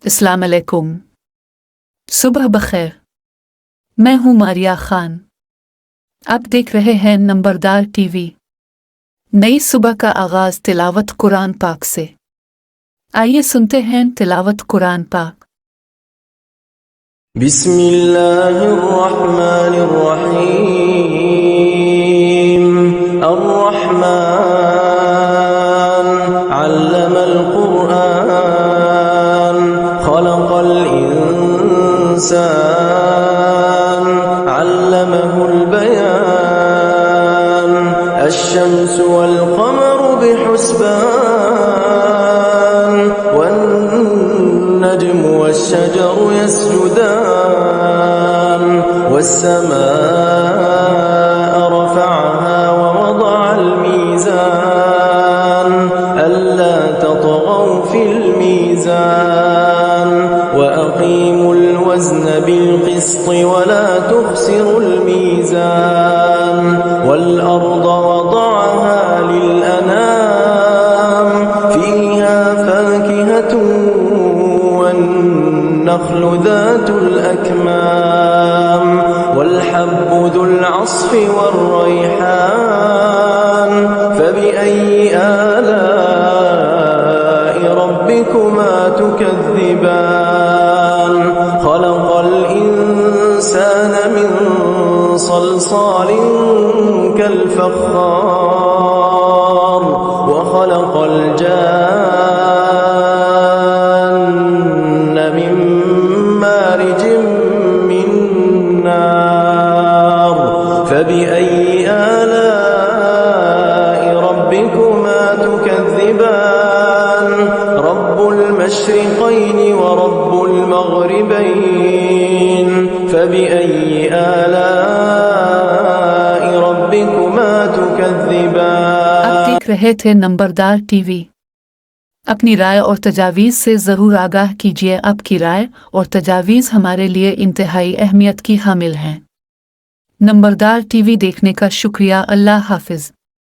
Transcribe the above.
अस्सलाम अलैकुम। सुबह बखैर। मैं हूँ मारिया खान। आप देख रहे हैं नंबरदार टीवी। नई सुबह का आगाज तिलावत कुरान पाक से। आइए सुनते हैं तिलावत कुरान पाक। बिस्मिल्लाहिर्रहमानिर्रहीम। अर्रहमान अल्लमल कुरआन खलक़ल इंसान अल्लमहुल बयान अश्शम्सु वल क़मरु बिहुस्बान वन्नज्मु वश्शजरु यस्जुदान والسماء رفعها ووضع الميزان ألا تطغوا في الميزان وأقيموا الوزن بالقسط ولا تخسروا الميزان والأرض وضعها للأنام فيها فاكهة والنخل ذات الأكمام والحب ذو العصف والريحان فبأي آلاء ربكما تكذبان خلق الإنسان من صلصال كالفخار وخلق الجان من مارج من نار فبأي آلاء ربكما تكذبان رب المشرقين ورب المغربين فبأي آلاء ربكما تكذبان। आप देख रहे थे नंबरदार टीवी। अपनी राय और तजावीज़ से ज़रूर आगाह कीजिए। आपकी राय और तजावीज़ हमारे लिए इंतहाई अहमियत की हामिल हैं। नंबरदार टीवी देखने का शुक्रिया। अल्लाह हाफिज़।